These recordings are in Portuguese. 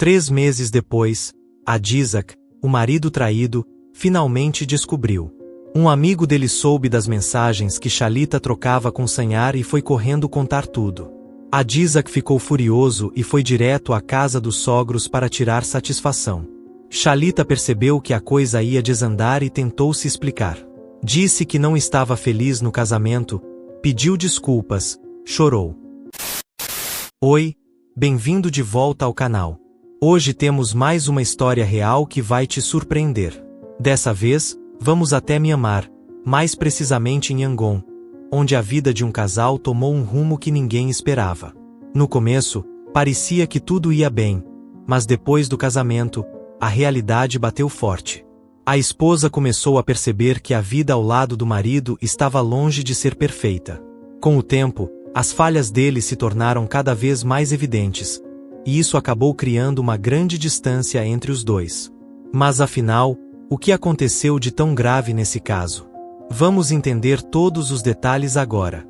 3 meses depois, Adizak, o marido traído, finalmente descobriu. Um amigo dele soube das mensagens que Shalita trocava com Sanyar e foi correndo contar tudo. Adizak ficou furioso e foi direto à casa dos sogros para tirar satisfação. Shalita percebeu que a coisa ia desandar e tentou se explicar. Disse que não estava feliz no casamento, pediu desculpas, chorou. Oi, bem-vindo de volta ao canal. Hoje temos mais uma história real que vai te surpreender. Dessa vez, vamos até Myanmar, mais precisamente em Yangon, onde a vida de um casal tomou um rumo que ninguém esperava. No começo, parecia que tudo ia bem, mas depois do casamento, a realidade bateu forte. A esposa começou a perceber que a vida ao lado do marido estava longe de ser perfeita. Com o tempo, as falhas dele se tornaram cada vez mais evidentes, e isso acabou criando uma grande distância entre os dois. Mas afinal, o que aconteceu de tão grave nesse caso? Vamos entender todos os detalhes agora.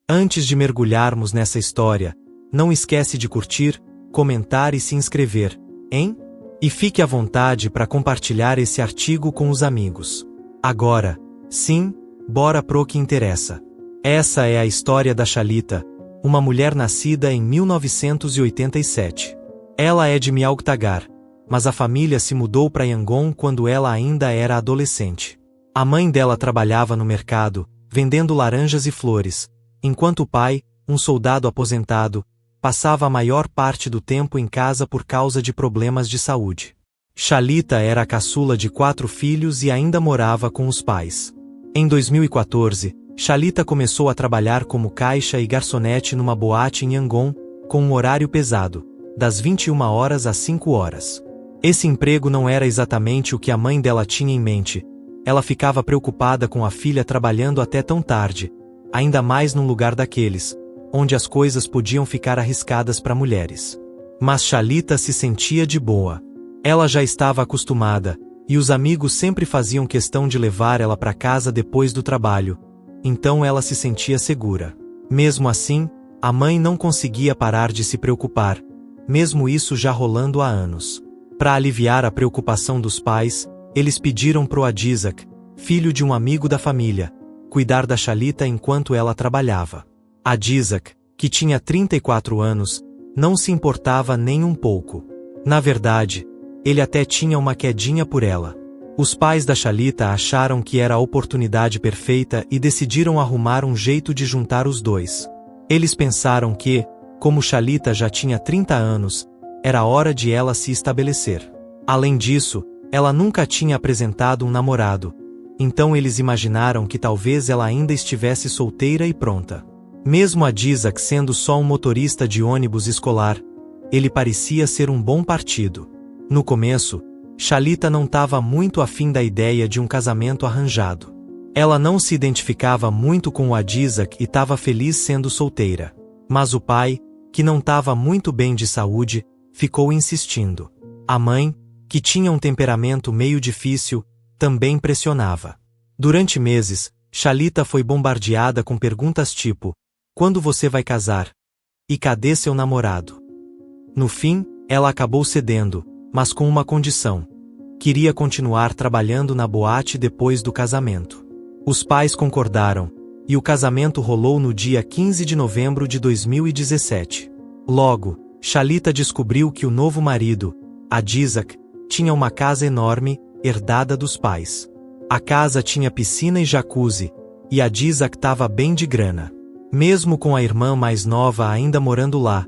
Antes de mergulharmos nessa história, não esquece de curtir, comentar e se inscrever, hein? E fique à vontade para compartilhar esse artigo com os amigos. Agora, sim, bora pro que interessa. Essa é a história da Shalita, uma mulher nascida em 1987. Ela é de Myauktagar, mas a família se mudou para Yangon quando ela ainda era adolescente. A mãe dela trabalhava no mercado, vendendo laranjas e flores, enquanto o pai, um soldado aposentado, passava a maior parte do tempo em casa por causa de problemas de saúde. Shalita era a caçula de 4 filhos e ainda morava com os pais. Em 2014, Shalita começou a trabalhar como caixa e garçonete numa boate em Yangon, com um horário pesado, das 21 horas às 5 horas. Esse emprego não era exatamente o que a mãe dela tinha em mente. Ela ficava preocupada com a filha trabalhando até tão tarde, ainda mais num lugar daqueles, onde as coisas podiam ficar arriscadas para mulheres. Mas Shalita se sentia de boa. Ela já estava acostumada, e os amigos sempre faziam questão de levar ela para casa depois do trabalho, então ela se sentia segura. Mesmo assim, a mãe não conseguia parar de se preocupar, mesmo isso já rolando há anos. Para aliviar a preocupação dos pais, eles pediram pro Adizak, filho de um amigo da família, cuidar da Shalita enquanto ela trabalhava. Adizak, que tinha 34 anos, não se importava nem um pouco. Na verdade, ele até tinha uma quedinha por ela. Os pais da Shalita acharam que era a oportunidade perfeita e decidiram arrumar um jeito de juntar os dois. Eles pensaram que, como Shalita já tinha 30 anos, era hora de ela se estabelecer. Além disso, ela nunca tinha apresentado um namorado, então eles imaginaram que talvez ela ainda estivesse solteira e pronta. Mesmo Adizak sendo só um motorista de ônibus escolar, ele parecia ser um bom partido. No começo, Shalita não estava muito afim da ideia de um casamento arranjado. Ela não se identificava muito com o Adizak e estava feliz sendo solteira. Mas o pai, que não estava muito bem de saúde, ficou insistindo. A mãe, que tinha um temperamento meio difícil, também pressionava. Durante meses, Shalita foi bombardeada com perguntas tipo: quando você vai casar? E cadê seu namorado? No fim, ela acabou cedendo, mas com uma condição. Queria continuar trabalhando na boate depois do casamento. Os pais concordaram, e o casamento rolou no dia 15 de novembro de 2017. Logo, Shalita descobriu que o novo marido, Adizak, tinha uma casa enorme, herdada dos pais. A casa tinha piscina e jacuzzi, e Adizak estava bem de grana. Mesmo com a irmã mais nova ainda morando lá,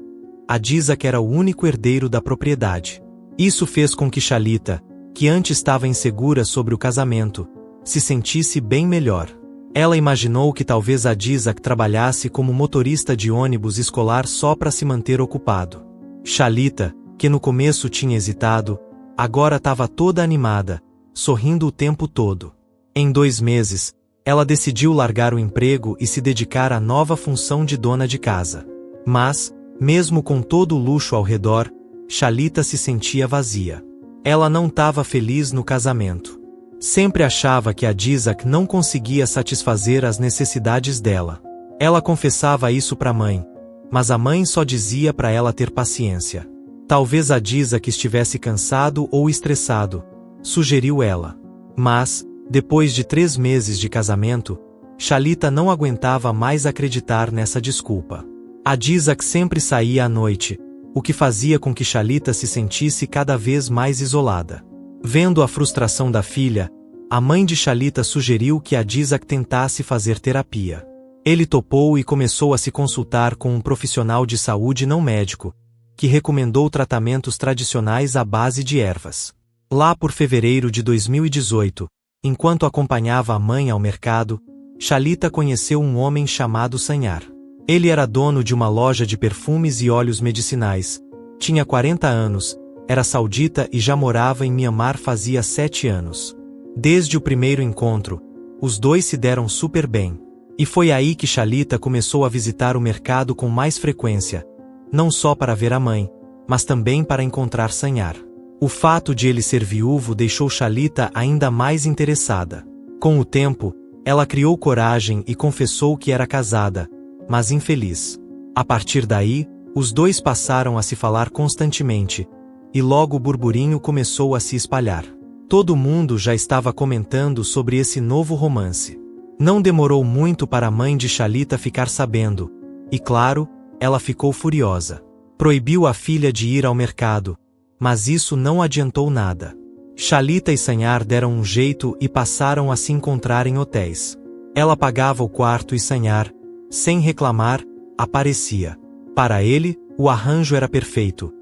Adizak era o único herdeiro da propriedade. Isso fez com que Shalita, que antes estava insegura sobre o casamento, se sentisse bem melhor. Ela imaginou que talvez Adizak trabalhasse como motorista de ônibus escolar só para se manter ocupado. Shalita, que no começo tinha hesitado, agora estava toda animada, sorrindo o tempo todo. Em 2 meses, ela decidiu largar o emprego e se dedicar à nova função de dona de casa. Mas, mesmo com todo o luxo ao redor, Shalita se sentia vazia. Ela não estava feliz no casamento. Sempre achava que Adizak não conseguia satisfazer as necessidades dela. Ela confessava isso para a mãe, mas a mãe só dizia para ela ter paciência. Talvez Adizak estivesse cansado ou estressado, sugeriu ela. Mas, depois de 3 meses de casamento, Shalita não aguentava mais acreditar nessa desculpa. Adizak sempre saía à noite, o que fazia com que Shalita se sentisse cada vez mais isolada. Vendo a frustração da filha, a mãe de Shalita sugeriu que Adizak tentasse fazer terapia. Ele topou e começou a se consultar com um profissional de saúde não médico, que recomendou tratamentos tradicionais à base de ervas. Lá por fevereiro de 2018, enquanto acompanhava a mãe ao mercado, Shalita conheceu um homem chamado Sanyar. Ele era dono de uma loja de perfumes e óleos medicinais, tinha 40 anos, era saudita e já morava em Myanmar fazia 7 anos. Desde o primeiro encontro, os dois se deram super bem. E foi aí que Shalita começou a visitar o mercado com mais frequência, não só para ver a mãe, mas também para encontrar Sanyar. O fato de ele ser viúvo deixou Shalita ainda mais interessada. Com o tempo, ela criou coragem e confessou que era casada, mas infeliz. A partir daí, os dois passaram a se falar constantemente, e logo o burburinho começou a se espalhar. Todo mundo já estava comentando sobre esse novo romance. Não demorou muito para a mãe de Shalita ficar sabendo, e claro, ela ficou furiosa. Proibiu a filha de ir ao mercado, mas isso não adiantou nada. Shalita e Sanyar deram um jeito e passaram a se encontrar em hotéis. Ela pagava o quarto e Sanyar, sem reclamar, aparecia. Para ele, o arranjo era perfeito.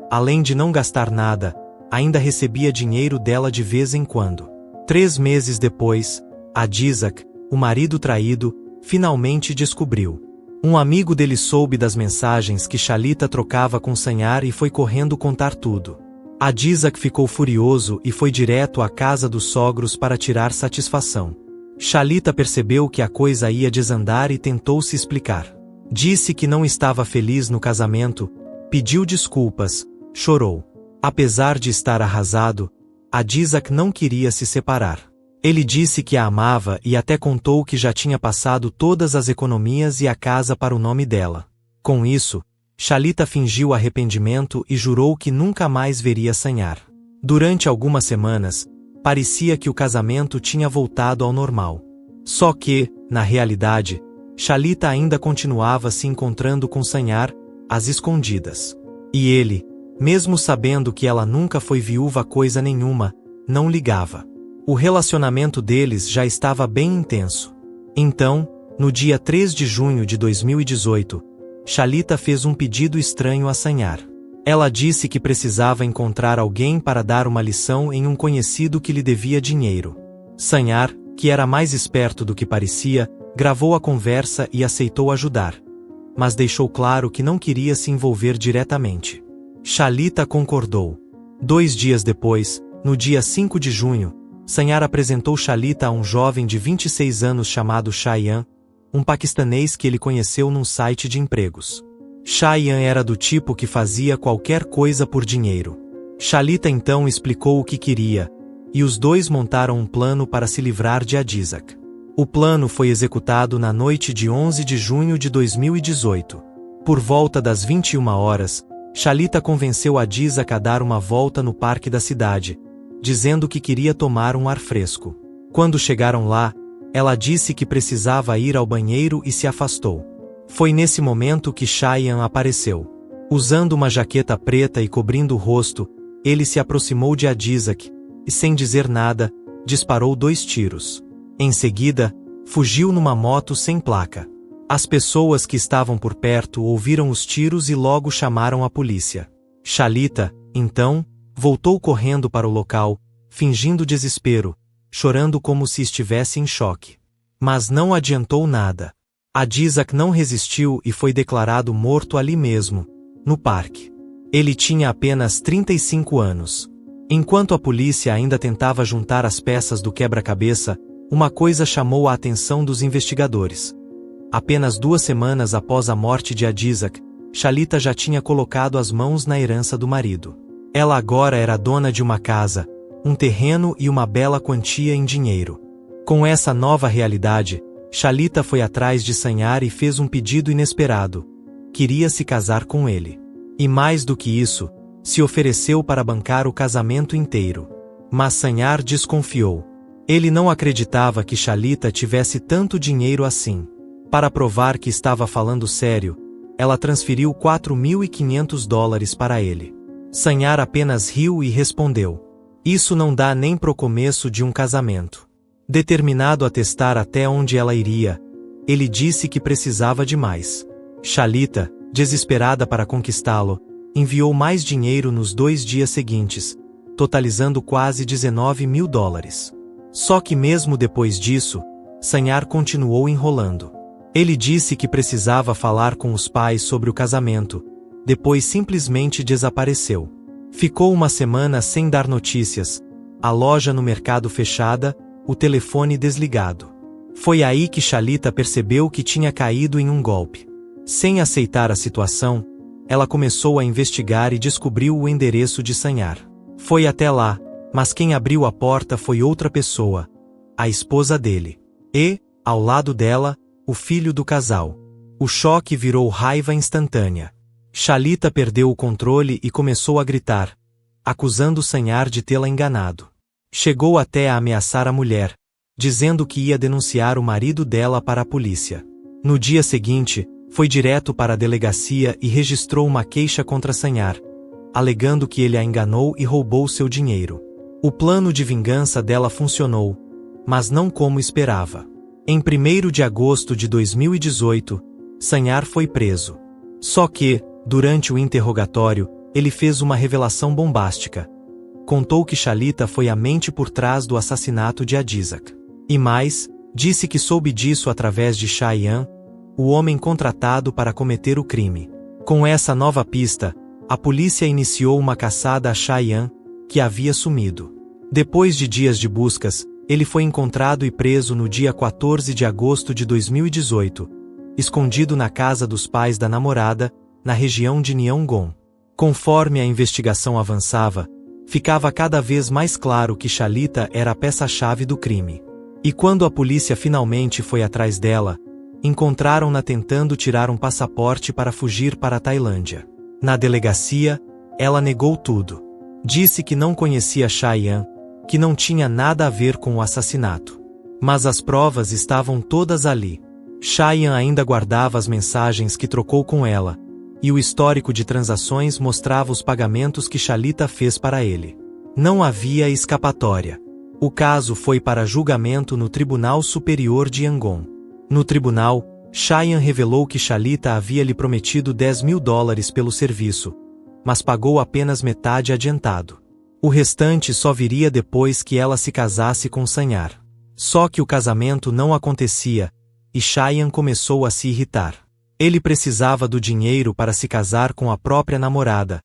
Além de não gastar nada, ainda recebia dinheiro dela de vez em quando. 3 meses depois, Adizak, o marido traído, finalmente descobriu. Um amigo dele soube das mensagens que Shalita trocava com Sanyar e foi correndo contar tudo. Adizak ficou furioso e foi direto à casa dos sogros para tirar satisfação. Shalita percebeu que a coisa ia desandar e tentou se explicar. Disse que não estava feliz no casamento, pediu desculpas, chorou. Apesar de estar arrasado, Adizak não queria se separar. Ele disse que a amava e até contou que já tinha passado todas as economias e a casa para o nome dela. Com isso, Shalita fingiu arrependimento e jurou que nunca mais veria Sanyar. Durante algumas semanas, parecia que o casamento tinha voltado ao normal. Só que, na realidade, Shalita ainda continuava se encontrando com Sanyar, às escondidas. E ele, mesmo sabendo que ela nunca foi viúva coisa nenhuma, não ligava. O relacionamento deles já estava bem intenso. Então, no dia 3 de junho de 2018, Shalita fez um pedido estranho a Sanyar. Ela disse que precisava encontrar alguém para dar uma lição em um conhecido que lhe devia dinheiro. Sanyar, que era mais esperto do que parecia, gravou a conversa e aceitou ajudar, mas deixou claro que não queria se envolver diretamente. Shalita concordou. 2 dias depois, no dia 5 de junho, Sanyar apresentou Shalita a um jovem de 26 anos chamado Shayan, um paquistanês que ele conheceu num site de empregos. Shayan era do tipo que fazia qualquer coisa por dinheiro. Shalita então explicou o que queria, e os dois montaram um plano para se livrar de Adizak. O plano foi executado na noite de 11 de junho de 2018. Por volta das 21 horas, Shalita convenceu Adizak a dar uma volta no parque da cidade, dizendo que queria tomar um ar fresco. Quando chegaram lá, ela disse que precisava ir ao banheiro e se afastou. Foi nesse momento que Shayan apareceu. Usando uma jaqueta preta e cobrindo o rosto, ele se aproximou de Adizak, e sem dizer nada, disparou 2 tiros. Em seguida, fugiu numa moto sem placa. As pessoas que estavam por perto ouviram os tiros e logo chamaram a polícia. Shalita, então, voltou correndo para o local, fingindo desespero, chorando como se estivesse em choque. Mas não adiantou nada. Adizak não resistiu e foi declarado morto ali mesmo, no parque. Ele tinha apenas 35 anos. Enquanto a polícia ainda tentava juntar as peças do quebra-cabeça, uma coisa chamou a atenção dos investigadores. Apenas 2 semanas após a morte de Adizak, Shalita já tinha colocado as mãos na herança do marido. Ela agora era dona de uma casa, um terreno e uma bela quantia em dinheiro. Com essa nova realidade, Shalita foi atrás de Sanyar e fez um pedido inesperado. Queria se casar com ele. E mais do que isso, se ofereceu para bancar o casamento inteiro. Mas Sanyar desconfiou. Ele não acreditava que Shalita tivesse tanto dinheiro assim. Para provar que estava falando sério, ela transferiu $4.500 para ele. Sanyar apenas riu e respondeu: "Isso não dá nem pro começo de um casamento." Determinado a testar até onde ela iria, ele disse que precisava de mais. Shalita, desesperada para conquistá-lo, enviou mais dinheiro nos 2 dias seguintes, totalizando quase $19.000. Só que mesmo depois disso, Sanyar continuou enrolando. Ele disse que precisava falar com os pais sobre o casamento, depois simplesmente desapareceu. Ficou uma semana sem dar notícias, a loja no mercado fechada, o telefone desligado. Foi aí que Shalita percebeu que tinha caído em um golpe. Sem aceitar a situação, ela começou a investigar e descobriu o endereço de Sanyar. Foi até lá, mas quem abriu a porta foi outra pessoa, a esposa dele. E, ao lado dela, o filho do casal. O choque virou raiva instantânea. Shalita perdeu o controle e começou a gritar, acusando Sanyar de tê-la enganado. Chegou até a ameaçar a mulher, dizendo que ia denunciar o marido dela para a polícia. No dia seguinte, foi direto para a delegacia e registrou uma queixa contra Sanyar, alegando que ele a enganou e roubou seu dinheiro. O plano de vingança dela funcionou, mas não como esperava. Em 1º de agosto de 2018, Sanyar foi preso. Só que, durante o interrogatório, ele fez uma revelação bombástica. Contou que Shalita foi a mente por trás do assassinato de Adizak. E mais, disse que soube disso através de Cheyenne, o homem contratado para cometer o crime. Com essa nova pista, a polícia iniciou uma caçada a Cheyenne, que havia sumido. Depois de dias de buscas, ele foi encontrado e preso no dia 14 de agosto de 2018, escondido na casa dos pais da namorada, na região de Nyangon. Conforme a investigação avançava, ficava cada vez mais claro que Shalita era a peça-chave do crime. E quando a polícia finalmente foi atrás dela, encontraram-na tentando tirar um passaporte para fugir para a Tailândia. Na delegacia, ela negou tudo. Disse que não conhecia Cheyenne, que não tinha nada a ver com o assassinato. Mas as provas estavam todas ali. Cheyenne ainda guardava as mensagens que trocou com ela, e o histórico de transações mostrava os pagamentos que Shalita fez para ele. Não havia escapatória. O caso foi para julgamento no Tribunal Superior de Yangon. No tribunal, Cheyenne revelou que Shalita havia lhe prometido $10.000 pelo serviço, mas pagou apenas metade adiantado. O restante só viria depois que ela se casasse com Sanyar. Só que o casamento não acontecia, e Cheyenne começou a se irritar. Ele precisava do dinheiro para se casar com a própria namorada,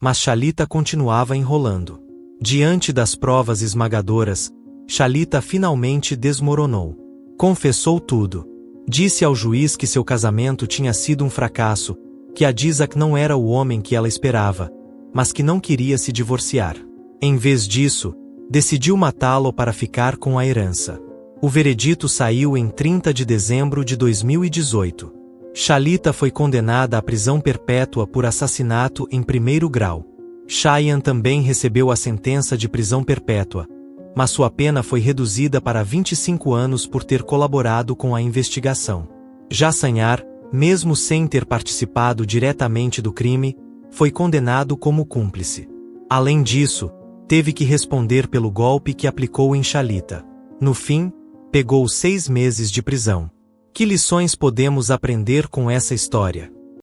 mas Shalita continuava enrolando. Diante das provas esmagadoras, Shalita finalmente desmoronou. Confessou tudo. Disse ao juiz que seu casamento tinha sido um fracasso, que Adizak não era o homem que ela esperava, mas que não queria se divorciar. Em vez disso, decidiu matá-lo para ficar com a herança. O veredito saiu em 30 de dezembro de 2018. Shalita foi condenada à prisão perpétua por assassinato em 1º grau. Cheyenne também recebeu a sentença de prisão perpétua, mas sua pena foi reduzida para 25 anos por ter colaborado com a investigação. Já Sanyar, mesmo sem ter participado diretamente do crime, foi condenado como cúmplice. Além disso, teve que responder pelo golpe que aplicou em Shalita. No fim, pegou 6 meses de prisão. Que lições podemos aprender com essa história?